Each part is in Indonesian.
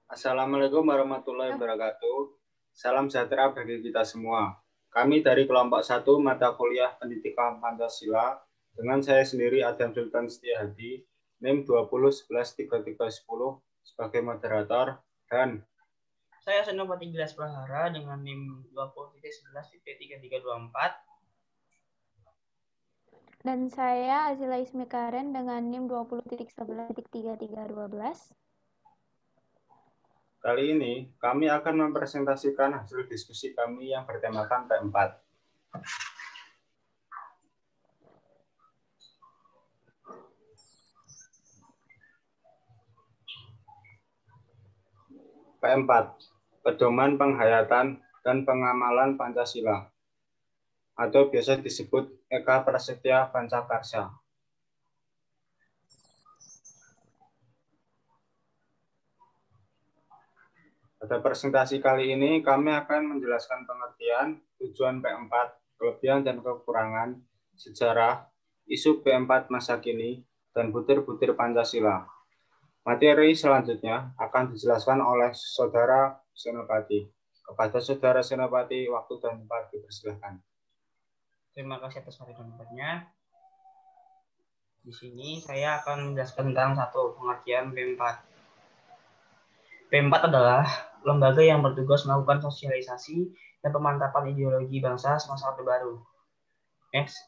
Assalamualaikum warahmatullahi wabarakatuh. Salam sejahtera bagi kita semua. Kami dari kelompok 1 mata kuliah Pendidikan Pancasila dengan saya sendiri Adam Sultan Setiahadi, NIM 20113310 sebagai moderator, dan saya Senopati Gilas Prahara dengan NIM 20.11.3324. Dan saya Azila Ismi Karen dengan NIM 20.11.3312. Kali ini kami akan mempresentasikan hasil diskusi kami yang bertemakan P4. P4, Pedoman Penghayatan dan Pengamalan Pancasila, atau biasa disebut Eka Prasetya Pancakarsa. Pada presentasi kali ini, kami akan menjelaskan pengertian, tujuan P4, kelebihan dan kekurangan, sejarah, isu P4 masa kini, dan butir-butir Pancasila. Materi selanjutnya akan dijelaskan oleh Saudara Senopati. Kepada Saudara Senopati, waktu dan tempat dipersilakan. Terima kasih atas waktu dan tempatnya. Di sini saya akan menjelaskan tentang satu pengertian P4. P4 adalah lembaga yang bertugas melakukan sosialisasi dan pemantapan ideologi bangsa semasa Orde Baru. Next.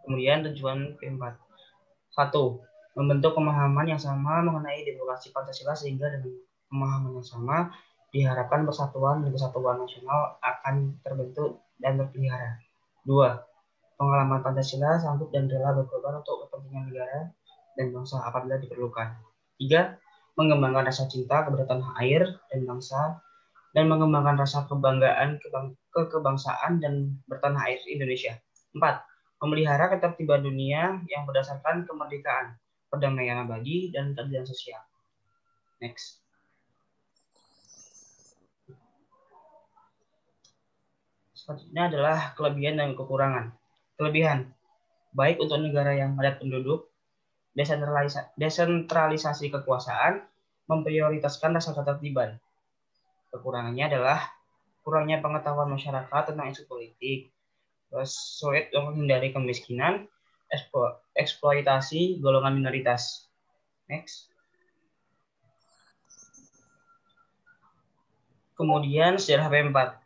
Kemudian tujuan P4. 1. Membentuk pemahaman yang sama mengenai demokrasi Pancasila sehingga dengan pemahaman yang sama diharapkan persatuan dan kesatuan nasional akan terbentuk dan terpelihara. 2. Pengalaman Pancasila sanggup dan rela berkorban untuk kepentingan negara dan bangsa apabila diperlukan. 3. Mengembangkan rasa cinta kepada tanah air dan bangsa dan mengembangkan rasa kebanggaan kekebangsaan dan bertanah air Indonesia. 4. Memelihara ketertiban dunia yang berdasarkan kemerdekaan, perdamaian abadi, dan keadilan sosial. Next. Selanjutnya adalah kelebihan dan kekurangan. Kelebihan, baik untuk negara yang padat penduduk, desentralisasi kekuasaan, memprioritaskan rasa ketertiban. Kekurangannya adalah kurangnya pengetahuan masyarakat tentang isu politik, sulit untuk menghindari kemiskinan, eksploitasi golongan minoritas. Next. Kemudian sejarah P4.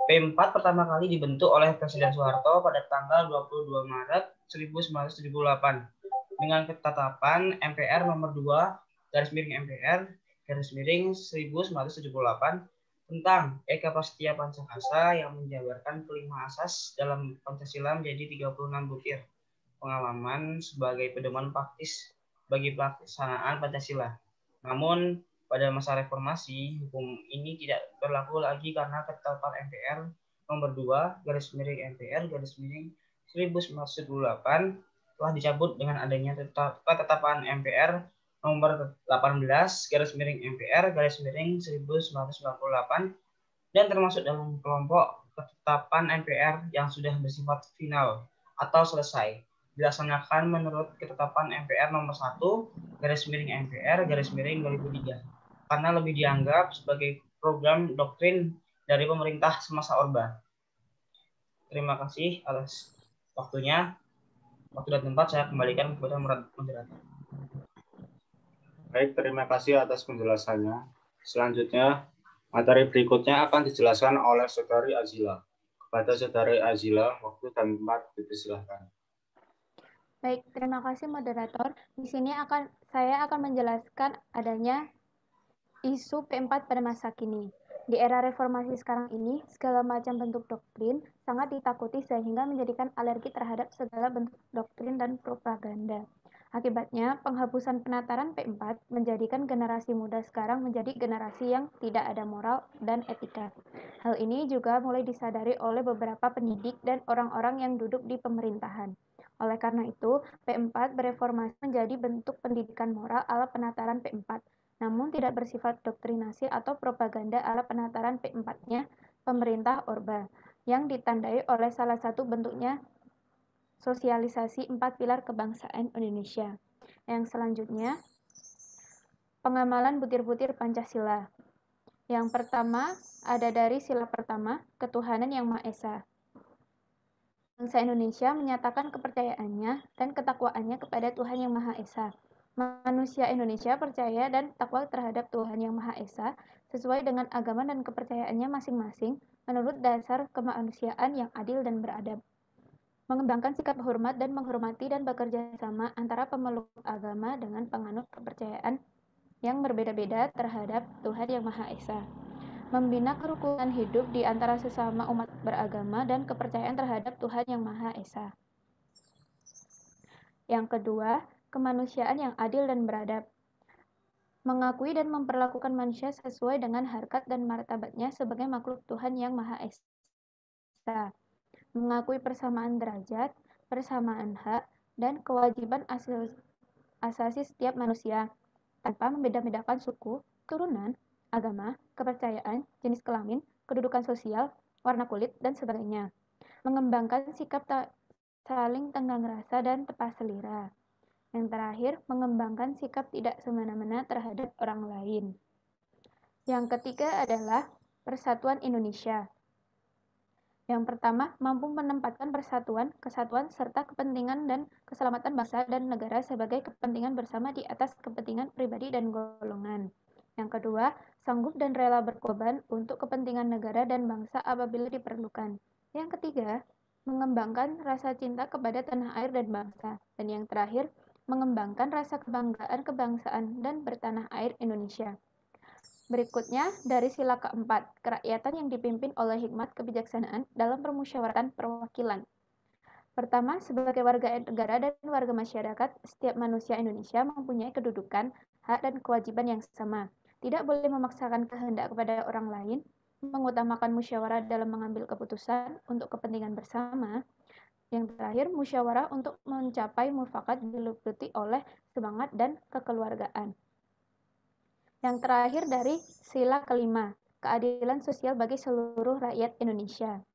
P4 pertama kali dibentuk oleh Presiden Soeharto pada tanggal 22 Maret 1978 dengan ketetapan MPR nomor 2 MPR 1978 tentang Eka Prasetya Pancakarsa yang menjabarkan kelima asas dalam Pancasila menjadi 36 butir pengalaman sebagai pedoman praktis bagi pelaksanaan Pancasila. Namun pada masa reformasi, hukum ini tidak berlaku lagi karena ketetapan MPR nomor 2 MPR 1978 telah dicabut dengan adanya ketetapan MPR nomor 18 MPR 1998 dan termasuk dalam kelompok ketetapan MPR yang sudah bersifat final atau selesai dilaksanakan menurut ketetapan MPR nomor 1 MPR 2003 karena lebih dianggap sebagai program doktrin dari pemerintah semasa Orba. Terima kasih atas waktunya. Waktu dan tempat saya kembalikan kepada moderator. Baik, terima kasih atas penjelasannya. Selanjutnya, materi berikutnya akan dijelaskan oleh Saudari Azila. Kepada Saudari Azila, waktu dan tempat dipersilakan. Baik, terima kasih moderator. Di sini saya akan menjelaskan adanya isu P4 pada masa kini. Di era reformasi sekarang ini, segala macam bentuk doktrin sangat ditakuti sehingga menjadikan alergi terhadap segala bentuk doktrin dan propaganda. Akibatnya, penghapusan penataran P4 menjadikan generasi muda sekarang menjadi generasi yang tidak ada moral dan etika. Hal ini juga mulai disadari oleh beberapa pendidik dan orang-orang yang duduk di pemerintahan. Oleh karena itu, P4 bereformasi menjadi bentuk pendidikan moral ala penataran P4, namun tidak bersifat doktrinasi atau propaganda ala penataran P4-nya pemerintah Orba. yang ditandai oleh salah satu bentuknya sosialisasi 4 pilar kebangsaan Indonesia. Yang selanjutnya, pengamalan butir-butir Pancasila. Yang pertama ada dari sila pertama, ketuhanan yang Maha Esa. Bangsa Indonesia menyatakan kepercayaannya dan ketakwaannya kepada Tuhan yang Maha Esa. Manusia Indonesia percaya dan takwa terhadap Tuhan yang Maha Esa sesuai dengan agama dan kepercayaannya masing-masing menurut dasar kemanusiaan yang adil dan beradab. Mengembangkan sikap hormat dan menghormati dan bekerja sama antara pemeluk agama dengan penganut kepercayaan yang berbeda-beda terhadap Tuhan yang Maha Esa. Membina kerukunan hidup di antara sesama umat beragama dan kepercayaan terhadap Tuhan yang Maha Esa. Yang kedua, kemanusiaan yang adil dan beradab. Mengakui dan memperlakukan manusia sesuai dengan harkat dan martabatnya sebagai makhluk Tuhan yang Maha Esa. Mengakui persamaan derajat, persamaan hak, dan kewajiban asasi setiap manusia, tanpa membeda-bedakan suku, turunan, agama, kepercayaan, jenis kelamin, kedudukan sosial, warna kulit, dan sebagainya. Mengembangkan sikap saling tenggang rasa dan tepat selera. Yang terakhir, mengembangkan sikap tidak semena-mena terhadap orang lain. Yang ketiga adalah persatuan Indonesia. Yang pertama, mampu menempatkan persatuan, kesatuan, serta kepentingan dan keselamatan bangsa dan negara sebagai kepentingan bersama di atas kepentingan pribadi dan golongan. Yang kedua, sanggup dan rela berkorban untuk kepentingan negara dan bangsa apabila diperlukan. Yang ketiga, mengembangkan rasa cinta kepada tanah air dan bangsa. Dan yang terakhir, mengembangkan rasa kebanggaan kebangsaan dan bertanah air Indonesia. Berikutnya, dari sila keempat, kerakyatan yang dipimpin oleh hikmat kebijaksanaan dalam permusyawaratan perwakilan. Pertama, sebagai warga negara dan warga masyarakat, setiap manusia Indonesia mempunyai kedudukan, hak, dan kewajiban yang sama. Tidak boleh memaksakan kehendak kepada orang lain, mengutamakan musyawarah dalam mengambil keputusan untuk kepentingan bersama. Yang terakhir, musyawarah untuk mencapai mufakat diliputi oleh semangat dan kekeluargaan. Yang terakhir dari sila kelima, keadilan sosial bagi seluruh rakyat Indonesia,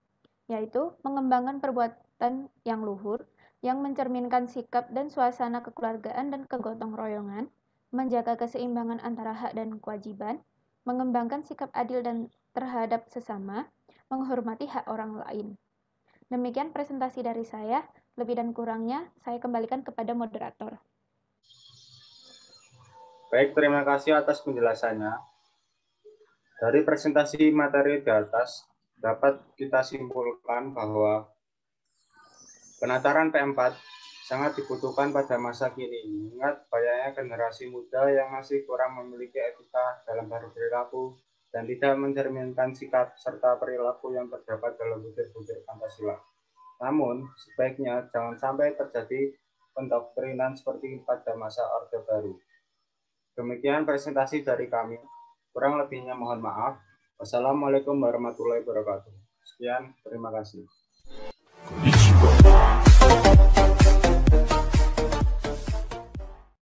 yaitu mengembangkan perbuatan yang luhur, yang mencerminkan sikap dan suasana kekeluargaan dan kegotong royongan, menjaga keseimbangan antara hak dan kewajiban, mengembangkan sikap adil dan terhadap sesama, menghormati hak orang lain. Demikian presentasi dari saya, lebih dan kurangnya saya kembalikan kepada moderator. Baik, terima kasih atas penjelasannya. Dari presentasi materi di atas, dapat kita simpulkan bahwa penataran P4 sangat dibutuhkan pada masa kini, mengingat banyaknya generasi muda yang masih kurang memiliki etika dalam berperilaku dan tidak mencerminkan sikap serta perilaku yang terdapat dalam butir-butir Pancasila. Namun, sebaiknya jangan sampai terjadi pendoktrinan seperti pada masa Orde Baru. Demikian presentasi dari kami. Kurang lebihnya mohon maaf. Wassalamualaikum warahmatullahi wabarakatuh. Sekian, terima kasih.